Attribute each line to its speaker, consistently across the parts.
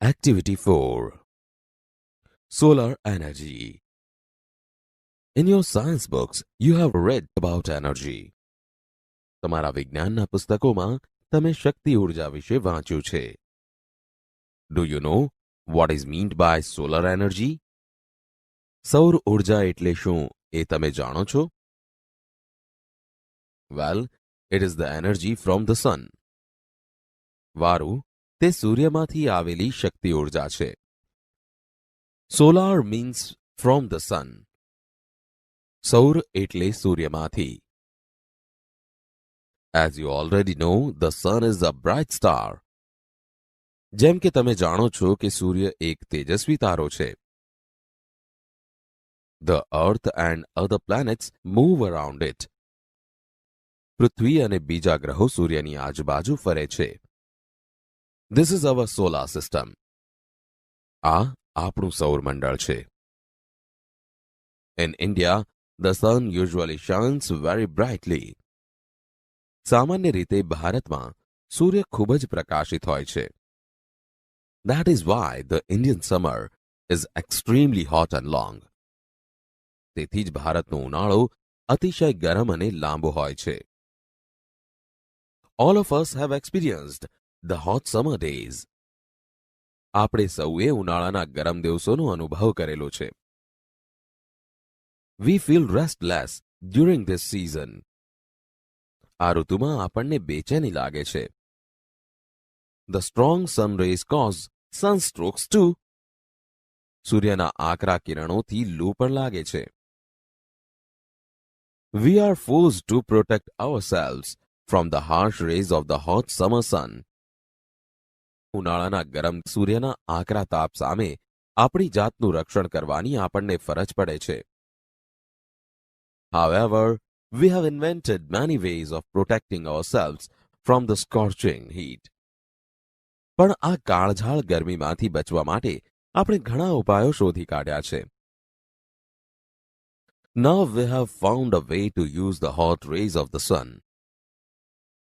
Speaker 1: Activity 4. Solar Energy. In your science books, you have read about energy. તમારા વિજ્ઞાનના પુસ્તકોમાં તમે શક્તિ ઊર્જા વિશે વાંચ્યું છે. Do you know what is meant by solar energy? સૌર ઊર્જા એટલે શું એ તમે જાણો છો? Well, it is the energy from the sun. વારું, તે સૂર્યમાંથી આવેલી શક્તિ ઊર્જા છે. Solar means from the sun. સૌર એટલે સૂર્યમાંથી. As you already know, the sun is a bright star. જેમ કે તમે જાણો છો કે સૂર્ય એક તેજસ્વી તારો છે. The earth and other planets move around it. પૃથ્વી અને બીજા ગ્રહો સૂર્યની આજુબાજુ ફરે છે. This is our solar system. આ આપણું સૌરમંડળ છે. In India, the sun usually shines very brightly. સામાન્ય રીતે ભારતમાં સૂર્ય ખૂબ જ પ્રકાશિત હોય છે. That is why the Indian summer is extremely hot and long. તેથી જ ભારતનો ઉનાળો અતિશય ગરમ અને લાંબો હોય છે. All of us have experienced the hot summer days. આપણે સૌએ ઉનાળાના ગરમ દિવસોનો અનુભવ કરેલો છે. We feel restless during this season. આ ઋતુમાં આપણને બેચેની લાગે છે. The strong sun rays cause sunstrokes too. સૂર્યના આકરા કિરણોથી લૂ પણ લાગે છે. We are forced to protect ourselves from the harsh rays of the hot summer sun. ઉનાળાના ગરમ સૂર્યના આકરા તાપ સામે આપણી જાતનું રક્ષણ કરવાની આપણને ફરજ પડે છે. However, we have invented many ways of protecting ourselves from the scorching heat. પણ આ કાળઝાળ ગરમીમાંથી બચવા માટે આપણે ઘણા ઉપાયો શોધી કાઢ્યા છે. Now we have found a way to use the hot rays of the sun.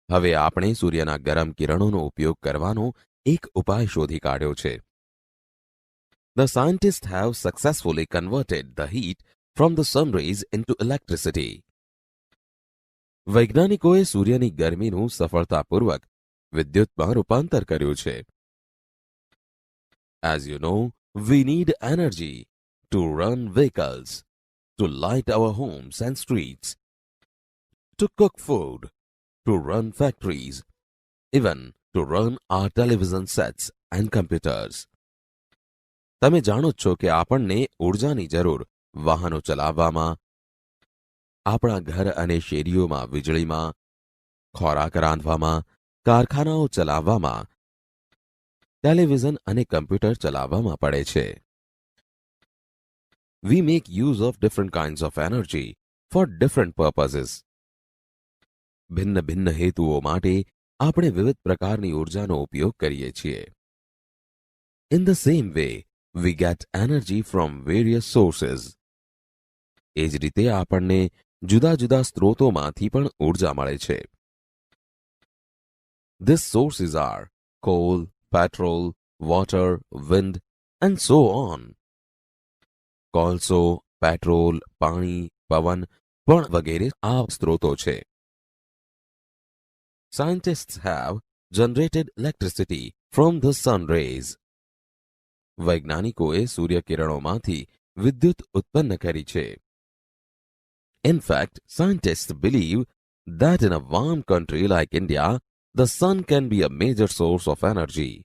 Speaker 1: હવે આપણે સૂર્યના ગરમ કિરણોનો ઉપયોગ કરવાનો એક ઉપાય શોધી કાઢ્યો છે. The scientists have successfully converted the heat from the sun rays into electricity. વૈજ્ઞાનિકોએ સૂર્યની ગરમીનું સફળતાપૂર્વક વિદ્યુતમાં રૂપાંતર કર્યું છે. As you know, we need energy to run vehicles, to light our homes and streets, to cook food, to run factories, even to run our television sets and computers. તમે જાણો છો કે આપણને ઊર્જાની જરૂર વાહનો ચલાવવામાં, આપણા ઘર અને શેરીઓમાં વીજળીમાં, ખોરાક રાંધવામાં, કારખાનાઓ ચલાવવામાં, ટેલિવિઝન અને કમ્પ્યુટર ચલાવવામાં પડે છે. We make use of different kinds of energy for different purposes. ભિન્ન ભિન્ન હેતુઓ માટે આપણે વિવિધ પ્રકારની ઊર્જાનો ઉપયોગ કરીએ છીએ. In the same way, we get energy from various sources. એ જ રીતે આપણને જુદા જુદા સ્ત્રોતોમાંથી પણ ઊર્જા મળે છે. These sources are coal, petrol, water, wind, and so on. કોલસો, પેટ્રોલ, પાણી, પવન પણ વગેરે આ સ્ત્રોતો છે. Scientists have generated electricity from the sun rays. વૈજ્ઞાનિકોએ સૂર્યકિરણોમાંથી વિદ્યુત ઉત્પન્ન કરી છે. In fact, scientists believe that in a warm country like India, the sun can be a major source of energy.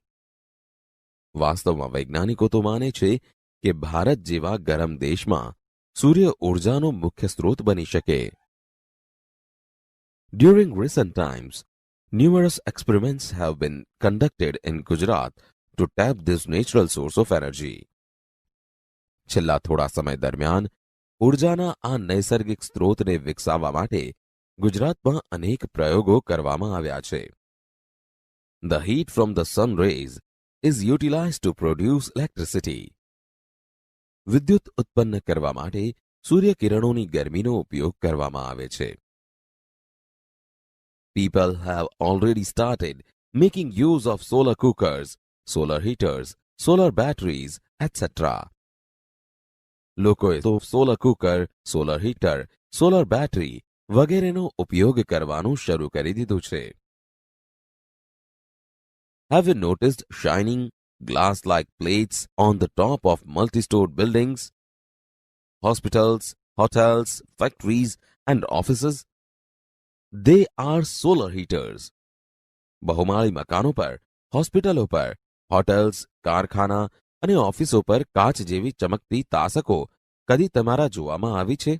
Speaker 1: વાસ્તવમાં વૈજ્ઞાનિકો તો માને છે કે ભારત જેવા ગરમ દેશમાં સૂર્ય ઊર્જાનો મુખ્ય સ્ત્રોત બની શકે. During recent times, numerous experiments have been conducted in Gujarat to tap this natural source of energy. છેલ્લા થોડા સમય દરમિયાન ઊર્જાના આ નૈસર્ગિક સ્ત્રોતને વિકસાવવા માટે ગુજરાતમાં અનેક પ્રયોગો કરવામાં આવ્યા છે. The heat from the sun rays is utilized to produce electricity. વિદ્યુત ઉત્પન્ન કરવા માટે સૂર્યકિરણોની ગરમીનો ઉપયોગ કરવામાં આવે છે. People have already started making use of solar cookers, solar heaters, solar batteries, etc. લોકોએ તો solar cooker, solar heater, solar battery વગેરેનો ઉપયોગ કરવાનું શરૂ કરી દીધું છે. Have you noticed shining glass-like plates on the top of multi-stored buildings, hospitals, hotels, factories, and offices? They are solar heaters. બહુમાળી મકાનો પર, હોસ્પિટલો પર, હોટેલ્સ, કારખાના અને ઓફિસો પર કાચ જેવી ચમકતી તાસકો કદી તમારા જોવામાં આવી છે?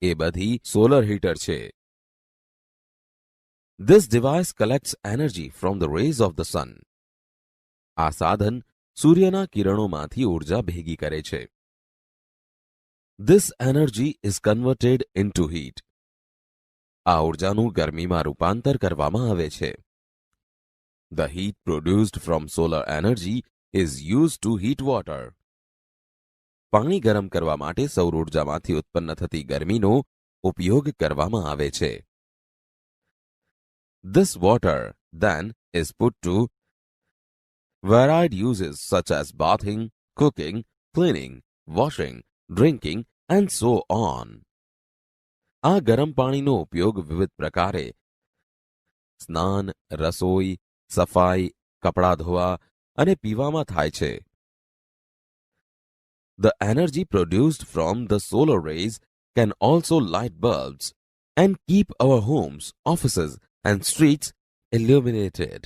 Speaker 1: એ બધી સોલર હીટર છે. This device collects energy from the rays of the sun. આ સાધન સૂર્યના કિરણોમાંથી ઊર્જા ભેગી કરે છે. This energy is converted into heat. આ ઊર્જાનું ગરમીમાં રૂપાંતર કરવામાં આવે છે. The heat produced from solar energy is used to heat water. પાણી ગરમ કરવા માટે સૌર ઊર્જામાંથી ઉત્પન્ન થતી ગરમીનો ઉપયોગ કરવામાં આવે છે. This water then is put to varied uses such as bathing, cooking, cleaning, washing, drinking and so on. આ ગરમ પાણીનો ઉપયોગ વિવિધ પ્રકારે સ્નાન, રસોઈ, સફાઈ, કપડાં ધોવા અને પીવામાં થાય છે. The energy produced from the solar rays can also light bulbs and keep our homes, offices and streets illuminated.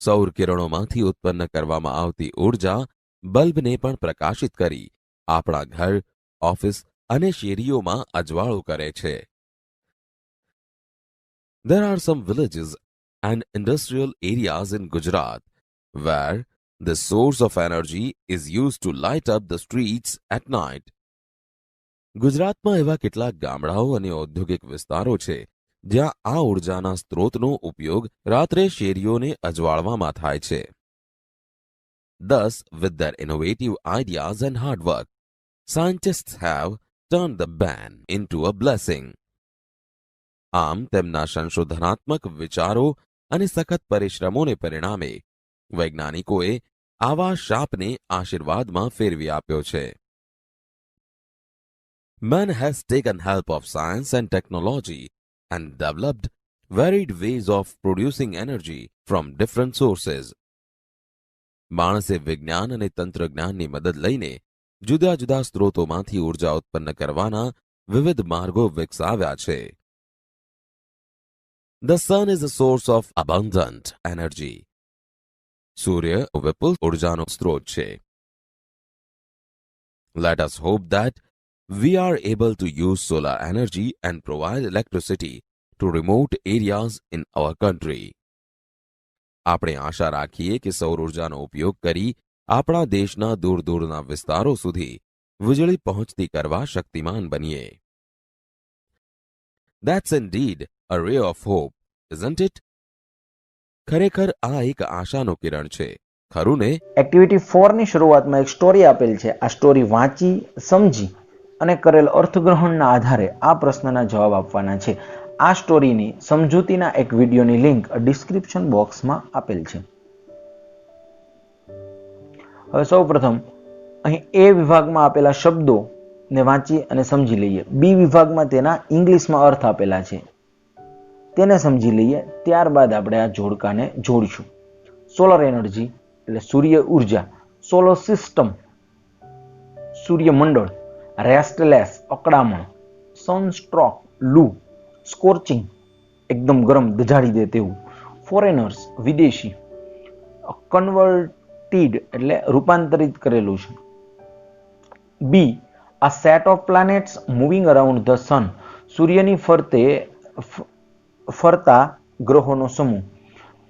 Speaker 1: સૌર કિરણોમાંથી ઉત્પન્ન કરવામાં આવતી ઊર્જા બલ્બને પણ પ્રકાશિત કરી આપણા ઘર, ઓફિસ અને શેરીઓમાં અજવાળો કરે છે. There are some villages and industrial areas in Gujarat where the source of energy is used to light up the streets at night. ગુજરાતમાં એવા કેટલાક ગામડાઓ અને ઔદ્યોગિક વિસ્તારો છે જ્યાં આ ઊર્જાના સ્ત્રોતનો ઉપયોગ રાત્રે શેરીઓને અજવાળવામાં થાય છે. Thus, with their innovative ideas and hard work, scientists have turned the ban into a blessing. આમ તેમના સંશોધનાત્મક વિચારો અને સખત પરિશ્રમોને પરિણામે વૈજ્ઞાનિકોએ આવા શાપને આશીર્વાદમાં ફેરવી આપ્યો છે. Man has taken help of science and technology and developed varied ways of producing energy from different sources. માણસે વિજ્ઞાન અને તંત્રજ્ઞાનની મદદ લઈને જુદા જુદા સ્ત્રોતોમાંથી ઊર્જા ઉત્પન્ન કરવાના વિવિધ માર્ગો વિકસાવ્યા છે. The sun is a source of abundant energy. સૂર્ય વિપુલ ઊર્જાનો સ્ત્રોત છે. Let us hope that we are able to use solar energy and provide electricity to remote areas in our country. આપણે આશા રાખીએ કે સૌર ઊર્જાનો ઉપયોગ કરી આપણા દેશના દૂર દૂરના વિસ્તારો સુધી વીજળી પહોંચતી કરવા શક્તિમાન બનીએ. That's indeed a ray of hope, isn't it? ખરેખર આ એક આશાનો કિરણ છે, ખરું ને?
Speaker 2: એક્ટિવિટી 4 ની શરૂઆતમાં એક સ્ટોરી આપેલ છે. આ સ્ટોરી વાંચી, સમજી અને કરેલ અર્થગ્રહણના આધારે આ પ્રશ્નના જવાબ આપવાના છે. આ સ્ટોરીની સમજૂતીના એક વિડીયોની લિંક ડિસ્ક્રિપ્શન બોક્સમાં આપેલ છે. હવે સૌપ્રથમ અહીં એ વિભાગમાં આપેલા શબ્દોને વાંચી અને સમજી લઈએ. બી વિભાગમાં તેના ઇંગ્લિશમાં અર્થ આપેલા છે, તેને સમજી લઈએ. ત્યારબાદ આપણે આ જોડકાને જોડીશું. સોલર એનર્જી એટલે સૂર્ય ઉર્જા, સોલર સિસ્ટમ સૂર્યમંડળ, રેસ્ટલેસ અકળામણ, સનસ્ટ્રોક લૂ, સ્કોર્ચિંગ એકદમ ગરમ દજાડી દે તેવું, ફોરેનર્સ વિદેશી, કન્વર્ટેડ એટલે રૂપાંતરિત કરેલું છે. B a set of planets moving around the sun સૂર્યની ફરતા ગ્રહોનો સમૂહ.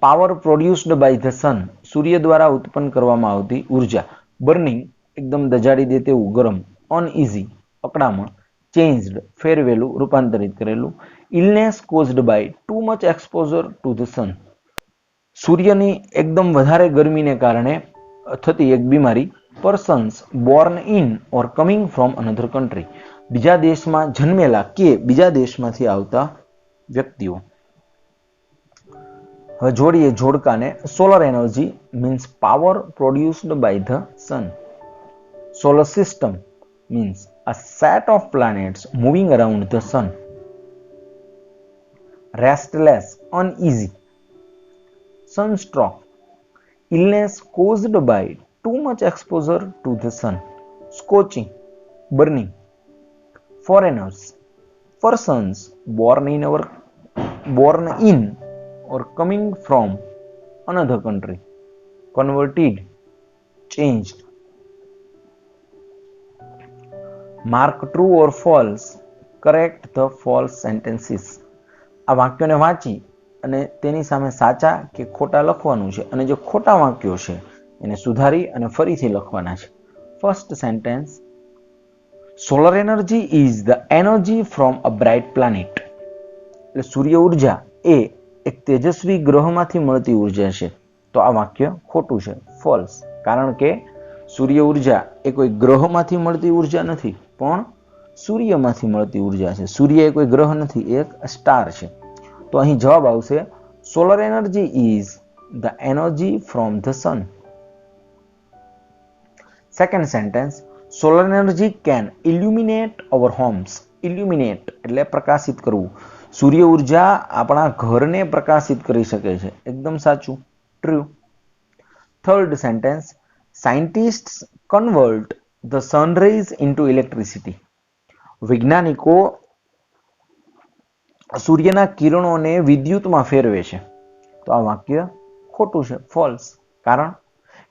Speaker 2: Power produced by the sun સૂર્ય દ્વારા ઉત્પન્ન કરવામાં આવતી ઉર્જા. બર્નિંગ એકદમ દજાડી દે તેવું ગરમ, અનઇઝી અકળામણ, ચેન્જડ ફેરવેલું રૂપાંતરિત કરેલું, illness caused by too much exposure to the sun સૂર્યની એકદમ વધારે ગરમીને કારણે થતી એક બીમારી. Persons born in or coming from another country બીજા દેશમાં જન્મેલા કે બીજા દેશમાંથી આવતા વ્યક્તિઓ. હવે જોડીએ જોડકાને. Solar energy means power produced by the sun. Solar system means a set of planets moving around the sun. Restless, uneasy. Sunstroke, illness caused by too much exposure to the sun. Scorching, burning. Foreigners, persons born in or coming from another country. Converted, changed. Mark true or false, correct the false sentences. આ વાક્યોને વાંચી અને તેની સામે સાચા કે ખોટા લખવાનું છે અને જે ખોટા વાક્યો છે એને સુધારી અને ફરીથી લખવાના છે. First sentence, solar energy is the energy from a bright planet. એટલે સૂર્ય ઉર્જા એ એક તેજસ્વી ગ્રહમાંથી મળતી ઉર્જા છે. તો આ વાક્ય ખોટું છે, ફોલ્સ. કારણ કે સૂર્ય ઉર્જા એ કોઈ ગ્રહમાંથી મળતી ઉર્જા નથી, પણ સૂર્યમાંથી મળતી ઉર્જા છે. સૂર્ય એ કોઈ ગ્રહ નથી, એક સ્ટાર છે. તો અહીં જવાબ આવશે solar energy is the energy from the sun. Second sentence, solar energy can illuminate our homes. Illuminate એટલે પ્રકાશિત કરવું. સૂર્ય ઉર્જા આપણા ઘરને પ્રકાશિત કરી શકે છે. એકદમ સાચું, true. Third sentence, scientists convert the sun rays into electricity. વૈજ્ઞાનિકો સૂર્યના કિરણોને વિદ્યુતમાં ફેરવે છે. તો આ વાક્ય ખોટું છે, ફોલ્સ. કારણ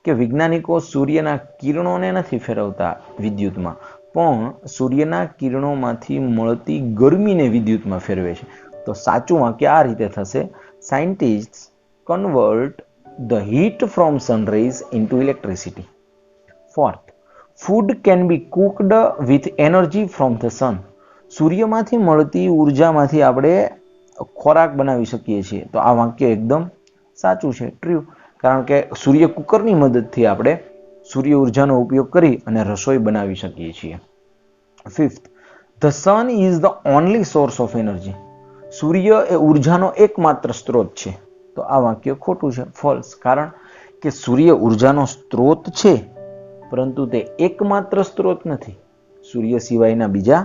Speaker 2: કે વૈજ્ઞાનિકો સૂર્યના કિરણોને નથી ફેરવતા વિદ્યુતમાં, પણ સૂર્યના કિરણોમાંથી મળતી ગરમીને વિદ્યુતમાં ફેરવે છે. તો સાચું વાક્ય આ રીતે થશે, scientists convert the heat from sun rays into electricity. Fourth, food can be cooked with energy from the sun. સૂર્યમાંથી મળતી ઉર્જામાંથી આપણે ખોરાક બનાવી શકીએ છીએ. તો આ વાક્ય એકદમ સાચું છે, ટ્રુ. કારણ કે સૂર્ય કુકરની મદદથી આપણે સૂર્ય ઉર્જાનો ઉપયોગ કરી અને રસોઈ બનાવી શકીએ છીએ. Fifth, the sun is the only source of energy. સૂર્ય એ ઉર્જાનો એકમાત્ર સ્ત્રોત છે. તો આ વાક્ય ખોટું છે, ફોલ્સ. કારણ કે સૂર્ય ઉર્જાનો સ્ત્રોત છે, પરંતુ તે એકમાત્ર સ્ત્રોત નથી. સૂર્ય સિવાયના બીજા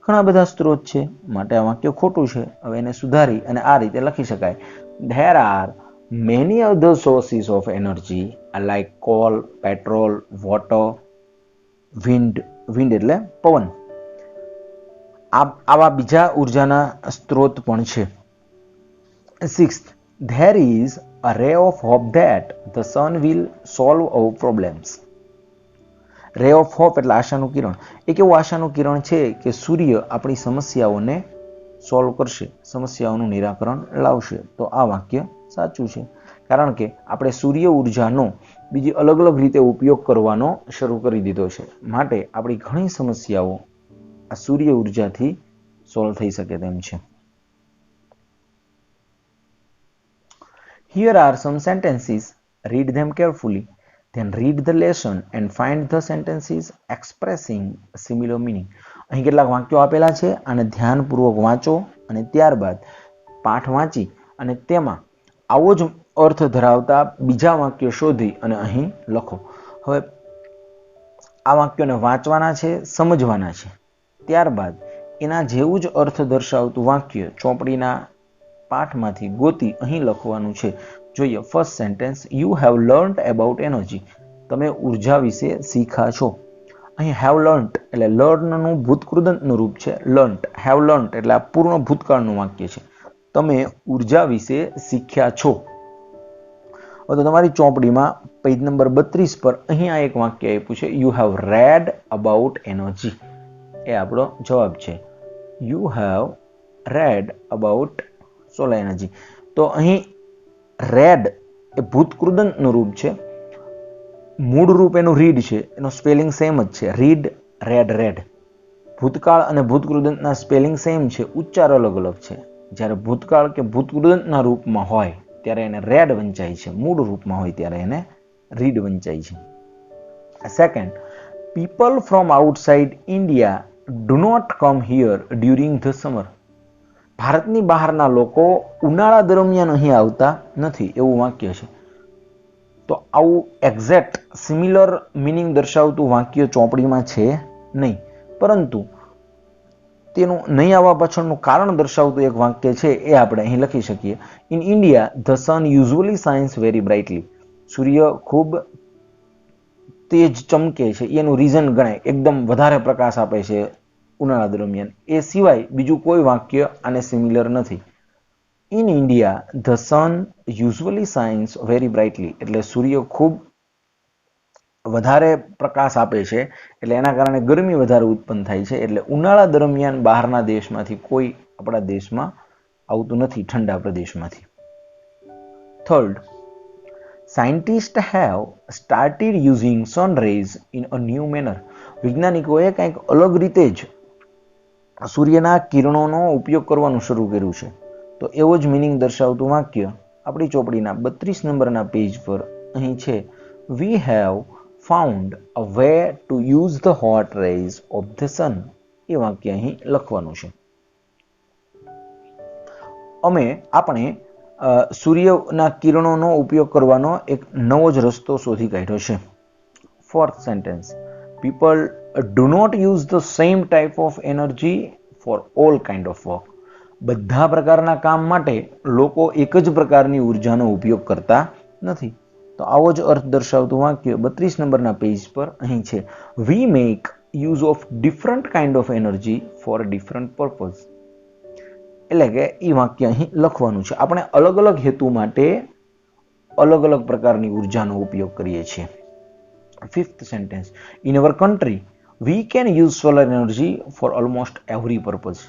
Speaker 2: ઘણા બધા સ્ત્રોત છે, માટે આ વાક્ય ખોટું છે. હવે એને સુધારી અને આ રીતે લખી શકાય, there are many other sources of energy like call, petrol, water, wind. Wind એટલે પવન. આવા બીજા ઉર્જાના સ્ત્રોત પણ છે. Sixth, there is a ray of hope that the sun will solve our problems. રે ઓફ હોપ એટલે આશાનું કિરણ. એક એવું આશાનું કિરણ છે કે સૂર્ય આપણી સમસ્યાઓને સોલ્વ કરશે, સમસ્યાઓનું નિરાકરણ લાવશે. તો આ વાક્ય સાચું છે. કારણ કે આપણે સૂર્ય ઉર્જાનો બીજી અલગ અલગ રીતે ઉપયોગ કરવાનો શરૂ કરી દીધો છે, માટે આપણી ઘણી સમસ્યાઓ આ સૂર્ય ઉર્જાથી સોલ્વ થઈ શકે તેમ છે. Here are some sentences. Read them carefully. Then read the lesson and find the sentences expressing similar meaning. અહીં કેટલાક વાક્યો આપેલા છે, આને ધ્યાનપૂર્વક વાંચો અને ત્યારબાદ પાઠ વાંચી અને તેમાં આવો જ અર્થ ધરાવતા બીજા વાક્યો શોધી અને અહીં લખો. હવે આ વાક્યોને વાંચવાના છે, સમજવાના છે. ત્યારબાદ એના જેવું જ અર્થ દર્શાવતું વાક્ય ચોપડીના પાઠમાંથી ગોતી અહીં લખવાનું છે. જોઈએ first sentence, you have learned about energy. તમે ઉર્જા વિશે શીખા છો. અહીં હેવ લર્ન્ટ એટલે લર્નનું ભૂતકૃદંતનું રૂપ છે, લર્ન્ટ. હેવ લર્ન્ટ એટલે આ પૂર્ણ ભૂતકાળનું વાક્ય છે. તમે ઉર્જા વિશે શીખ્યા છો. તો તમારી ચોપડીમાં પેજ નંબર 32 પર અહીં આ એક વાક્ય આપ્યું છે, you have read about energy. એ આપણો જવાબ છે. You have read about solar energy. તો અહીં રેડ એ ભૂતકૃદંતનું રૂપ છે. મૂળ રૂપ એનું રીડ છે, એનો સ્પેલિંગ સેમ જ છે, રીડ, રેડ, રેડ. ભૂતકાળ અને ભૂતકૃદંતના સ્પેલિંગ સેમ છે, ઉચ્ચાર અલગ અલગ છે. જ્યારે ભૂતકાળ કે ભૂતકૃદંતના રૂપમાં હોય ત્યારે એને રેડ વંચાય છે, મૂળ રૂપમાં હોય ત્યારે એને રીડ વંચાય છે. Second, people from outside India do not come here during the summer. ભારતની બહારના લોકો ઉનાળા દરમિયાન અહીં આવતા નથી, એવું વાક્ય છે. તો આવું એક્ઝેક્ટ સિમિલર મિનિંગ દર્શાવતું વાક્ય ચોપડીમાં છે નહીં, પરંતુ તેનું નહીં આવવા પાછળનું કારણ દર્શાવતું એક વાક્ય છે એ આપણે અહીં લખી શકીએ. In India the sun usually shines very brightly. સૂર્ય ખૂબ તેજ ચમકે છે એનું રીઝન ગણાય, એકદમ વધારે પ્રકાશ આપે છે ઉનાળા દરમિયાન. એ સિવાય બીજું કોઈ વાક્ય આને સિમિલર નથી. In India the sun usually shines very brightly એટલે સૂર્ય ખૂબ વધારે પ્રકાશ આપે છે, એટલે એના કારણે ગરમી વધારે ઉત્પન્ન થાય છે. એટલે ઉનાળા દરમિયાન બહારના દેશમાંથી કોઈ આપણા દેશમાં આવતું નથી, ઠંડા પ્રદેશમાંથી. Third, scientist have started using sun rays in a new manner. વૈજ્ઞાનિકોએ કંઈક અલગ રીતે જ સૂર્યના કિરણોનો ઉપયોગ કરવાનું શરૂ કર્યું છે. તો એવો જ મિનિંગ દર્શાવતું વાક્ય આપણી ચોપડીના 32 નંબરના પેજ પર અહીં છે. We have found a way to use the hot rays of the sun. એ વાક્ય અહીં લખવાનું છે. આપણે સૂર્યના કિરણોનો ઉપયોગ કરવાનો એક નવો જ રસ્તો શોધી કાઢ્યો છે. Fourth sentence, people do not use the same type of energy for all kind of work. બધા પ્રકારના કામ માટે લોકો એક જ પ્રકારની ઉર્જાનો ઉપયોગ કરતા નથી. તો આવો જ અર્થ દર્શાવતું વાક્ય 32 નંબરના પેજ પર અહીં છે. We make use of different kind of energy four different purpose. એટલે કે એ વાક્ય અહીં લખવાનું છે. આપણે અલગ અલગ હેતુ માટે અલગ અલગ પ્રકારની ઉર્જાનો ઉપયોગ કરીએ છીએ. Fifth sentence, in our country we can use solar energy for almost every purpose.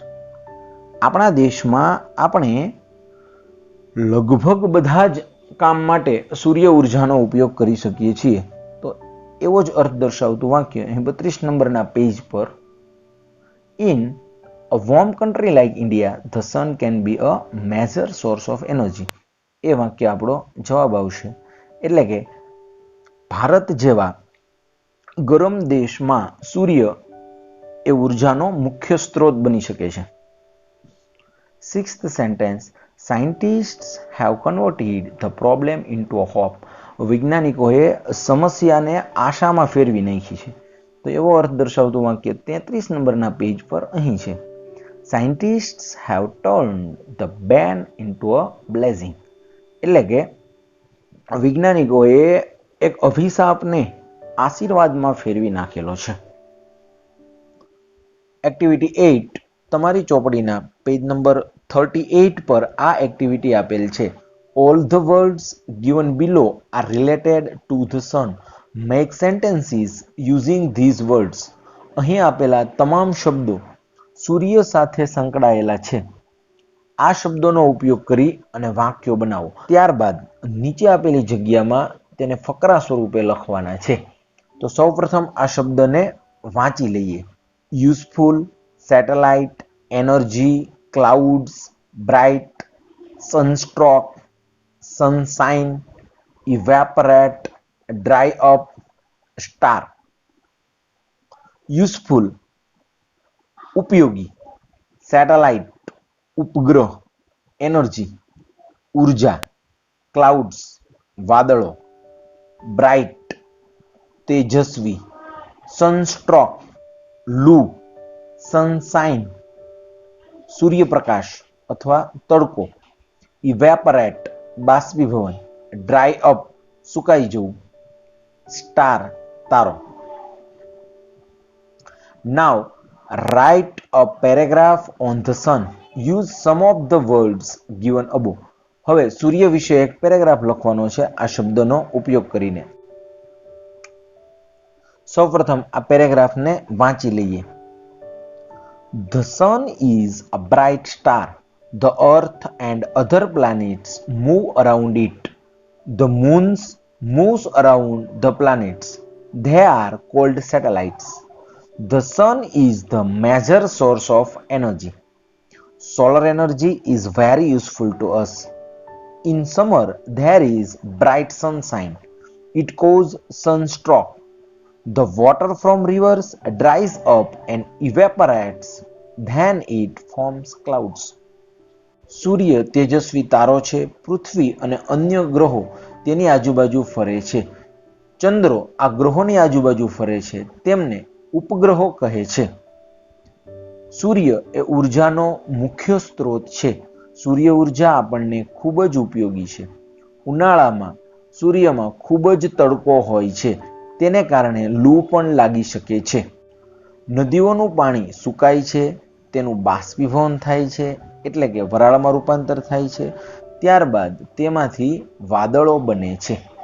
Speaker 2: આપણા દેશમાં આપણે લગભગ બધા જ કામ માટે સૂર્ય ઉર્જાનો ઉપયોગ કરી શકીએ છીએ. તો એવો જ અર્થ દર્શાવતું વાક્ય અહીં 32 નંબરના પેજ પર, in a warm country like India the sun can be a major source of energy. એ વાક્ય આપણો જવાબ આવશે. એટલે કે ભારત જેવા ગરમ દેશમાં સૂર્ય એ ઉર્જાનો મુખ્ય સ્ત્રોત બની શકે છે. Sixth sentence, scientists have converted the problem into a hope. વૈજ્ઞાનિકોએ સમસ્યાને આશામાં ફેરવી નાખી છે. તો એવો અર્થ દર્શાવતું વાક્ય 33 નંબરના પેજ પર અહીં છે. સાયન્ટિસ્ટ્સ હેવ ટર્ન્ડ ધ બેન ઇન્ટુ અ બ્લેઝિંગ. એટલે કે વૈજ્ઞાનિકોએ એક અભિશાપને આશીર્વાદમાં ફેરવી નાખેલો છે. એક્ટિવિટી 8 તમારી ચોપડીના પેજ નંબર 38 પર આ એક્ટિવિટી આપેલ છે. All the words given below are related to the sun. Make sentences using these words. અહીં આપેલા તમામ શબ્દો સૂર્ય સાથે સંકળાયેલા છે. આ શબ્દોનો ઉપયોગ કરી અને વાક્યો બનાવો. ત્યારબાદ નીચે આપેલી જગ્યામાં તેને ફકરા સ્વરૂપે લખવાના છે. તો સૌપ્રથમ આ શબ્દને વાંચી લઈએ. Useful, satellite, energy, clouds, bright, sunstroke, sunshine, evaporate, dry up, star. Useful ઉપયોગી, સેટેલાઇટ ઉપગ્રહ, એનર્જી ઉર્જા, ક્લાઉડ્સ વાદળો, બ્રાઇટ તેજસ્વી, સનસ્ટ્રોક લૂ, સનસાઇન સૂર્યપ્રકાશ અથવા તડકો, ઇવેપરેટ બાષ્પીભવન, ડ્રાય અપ સુકાઈ જવું, સ્ટાર તારો. નાઉ write a paragraph on the sun. Use some of the words given above. હવે સૂર્ય વિશે એક પેરેગ્રાફ લખવાનો છે આ શબ્દનો ઉપયોગ કરીને. સૌપ્રથમ આ પેરેગ્રાફને વાંચી લઈએ. The sun is a bright star. The earth and other planets move around it. The moons moves around the planets. They are called satellites. The sun is the major source of energy. Solar energy is very useful to us. In summer, there is bright sunshine. It causes sunstroke. The water from rivers dries up and evaporates. Then it forms clouds. સૂર્ય તેજસ્વી તારો છે. પૃથ્વી અને અન્ય ગ્રહો તેની આજુબાજુ ફરે છે. ચંદ્રો આ ગ્રહોની આજુબાજુ ફરે છે. તેમને ઉપગ્રહો કહે છે. સૂર્ય એ ઉર્જાનો મુખ્ય સ્ત્રોત છે. સૂર્ય ઉર્જા આપણને ખૂબ જ ઉપયોગી છે. ઉનાળામાં સૂર્યમાં ખૂબ જ તડકો હોય છે. તેને કારણે લૂ પણ લાગી શકે છે. નદીઓનું પાણી સુકાય છે, તેનું બાષ્પીભવન થાય છે, એટલે કે વરાળમાં રૂપાંતર થાય છે. ત્યારબાદ તેમાંથી વાદળો બને છે.